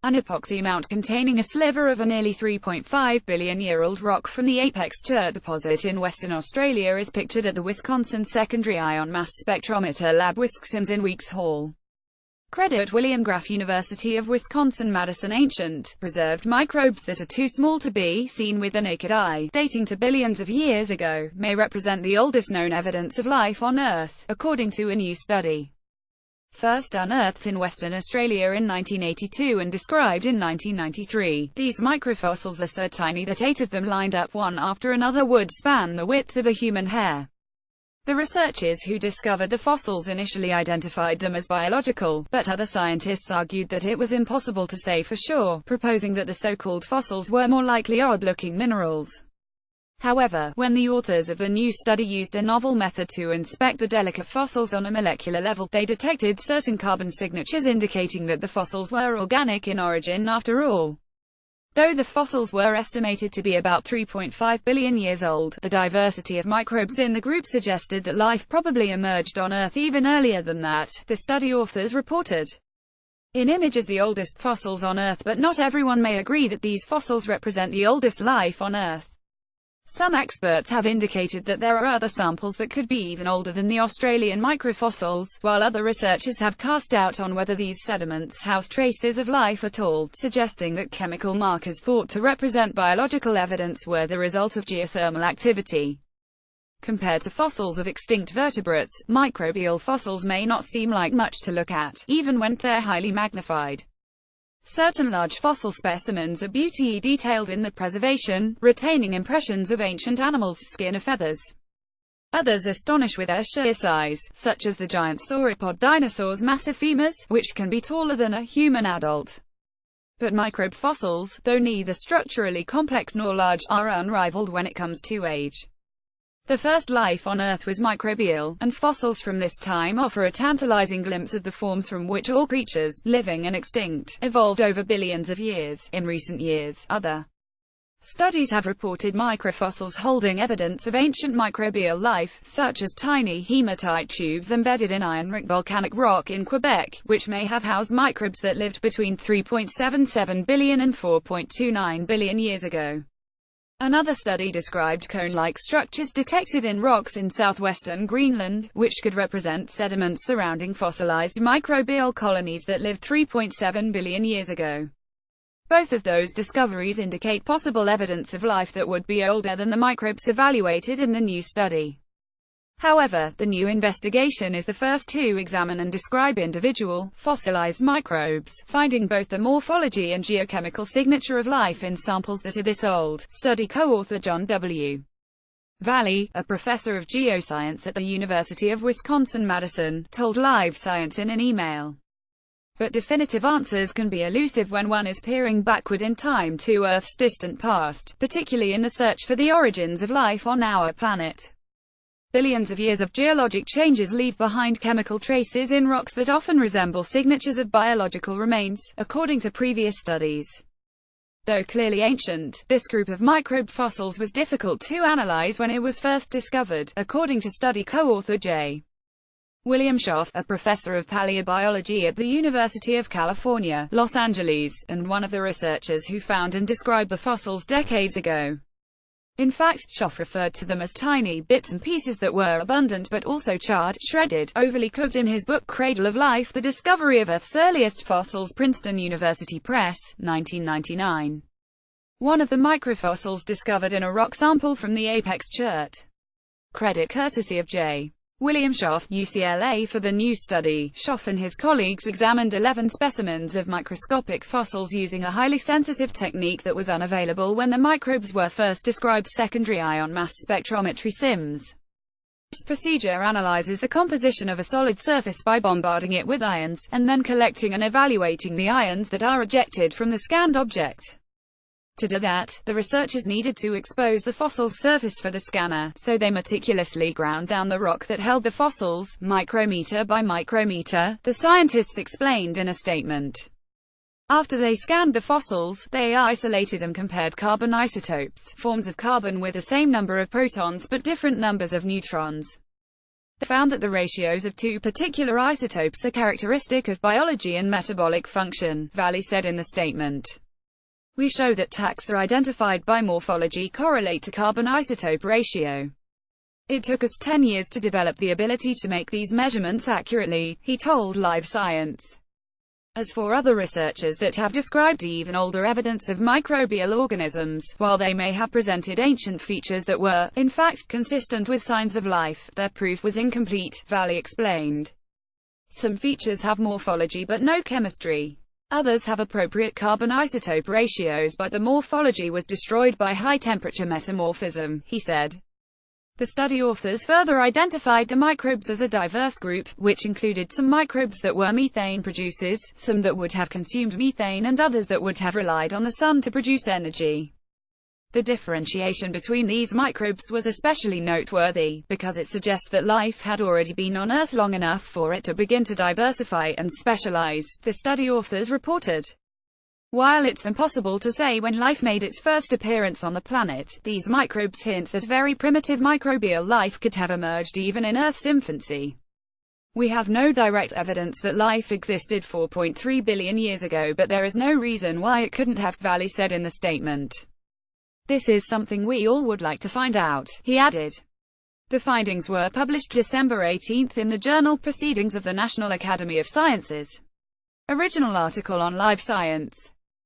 An epoxy mount containing a sliver of a nearly 3.5 billion-year-old rock from the Apex Chert deposit in Western Australia is pictured at the Wisconsin Secondary Ion Mass Spectrometer Lab WISC-SIMS in Weeks Hall. Credit William Graf, University of Wisconsin-Madison. Ancient, preserved microbes that are too small to be seen with the naked eye, dating to billions of years ago, may represent the oldest known evidence of life on Earth, according to a new study. First unearthed in Western Australia in 1982 and described in 1993, these microfossils are so tiny that 8 of them lined up one after another would span the width of a human hair. The researchers who discovered the fossils initially identified them as biological, but other scientists argued that it was impossible to say for sure, proposing that the so-called fossils were more likely odd-looking minerals. However, when the authors of the new study used a novel method to inspect the delicate fossils on a molecular level, they detected certain carbon signatures indicating that the fossils were organic in origin after all. Though the fossils were estimated to be about 3.5 billion years old, the diversity of microbes in the group suggested that life probably emerged on Earth even earlier than that, the study authors reported. In images the oldest fossils on Earth, but not everyone may agree that these fossils represent the oldest life on Earth. Some experts have indicated that there are other samples that could be even older than the Australian microfossils, while other researchers have cast doubt on whether these sediments house traces of life at all, suggesting that chemical markers thought to represent biological evidence were the result of geothermal activity. Compared to fossils of extinct vertebrates, microbial fossils may not seem like much to look at, even when they're highly magnified. Certain large fossil specimens are beautifully detailed in the preservation, retaining impressions of ancient animals' skin or feathers. Others astonish with their sheer size, such as the giant sauropod dinosaur's massive femurs, which can be taller than a human adult. But microbe fossils, though neither structurally complex nor large, are unrivaled when it comes to age. The first life on Earth was microbial, and fossils from this time offer a tantalizing glimpse of the forms from which all creatures, living and extinct, evolved over billions of years. In recent years, other studies have reported microfossils holding evidence of ancient microbial life, such as tiny hematite tubes embedded in iron-rich volcanic rock in Quebec, which may have housed microbes that lived between 3.77 billion and 4.29 billion years ago. Another study described cone-like structures detected in rocks in southwestern Greenland, which could represent sediments surrounding fossilized microbial colonies that lived 3.7 billion years ago. Both of those discoveries indicate possible evidence of life that would be older than the microbes evaluated in the new study. However, the new investigation is the first to examine and describe individual, fossilized microbes, finding both the morphology and geochemical signature of life in samples that are this old. Study co-author John W. Valley, a professor of geoscience at the University of Wisconsin-Madison, told Live Science in an email. But definitive answers can be elusive when one is peering backward in time to Earth's distant past, particularly in the search for the origins of life on our planet. Billions of years of geologic changes leave behind chemical traces in rocks that often resemble signatures of biological remains, according to previous studies. Though clearly ancient, this group of microbe fossils was difficult to analyze when it was first discovered, according to study co-author J. William Schaff, a professor of paleobiology at the University of California, Los Angeles, and one of the researchers who found and described the fossils decades ago. In fact, Schaff referred to them as tiny bits and pieces that were abundant but also charred, shredded, overly cooked in his book Cradle of Life: The Discovery of Earth's Earliest Fossils, Princeton University Press, 1999. One of the microfossils discovered in a rock sample from the Apex Chert. Credit courtesy of J. William Schaff, UCLA. For the new study, Schaff and his colleagues examined 11 specimens of microscopic fossils using a highly sensitive technique that was unavailable when the microbes were first described: secondary ion mass spectrometry (SIMS). This procedure analyzes the composition of a solid surface by bombarding it with ions, and then collecting and evaluating the ions that are ejected from the scanned object. To do that, the researchers needed to expose the fossil's surface for the scanner, so they meticulously ground down the rock that held the fossils, micrometer by micrometer, the scientists explained in a statement. After they scanned the fossils, they isolated and compared carbon isotopes, forms of carbon with the same number of protons but different numbers of neutrons. They found that the ratios of two particular isotopes are characteristic of biology and metabolic function, Valley said in the statement. We show that taxa identified by morphology correlate to carbon isotope ratio. It took us 10 years to develop the ability to make these measurements accurately, he told Live Science. As for other researchers that have described even older evidence of microbial organisms, while they may have presented ancient features that were, in fact, consistent with signs of life, their proof was incomplete, Valley explained. Some features have morphology but no chemistry. Others have appropriate carbon isotope ratios but the morphology was destroyed by high-temperature metamorphism, he said. The study authors further identified the microbes as a diverse group, which included some microbes that were methane producers, some that would have consumed methane and others that would have relied on the sun to produce energy. The differentiation between these microbes was especially noteworthy, because it suggests that life had already been on Earth long enough for it to begin to diversify and specialize, the study authors reported. While it's impossible to say when life made its first appearance on the planet, these microbes hint that very primitive microbial life could have emerged even in Earth's infancy. We have no direct evidence that life existed 4.3 billion years ago, but there is no reason why it couldn't have, Valley said in the statement. This is something we all would like to find out, he added. The findings were published December 18 in the journal Proceedings of the National Academy of Sciences. Original article on Live Science.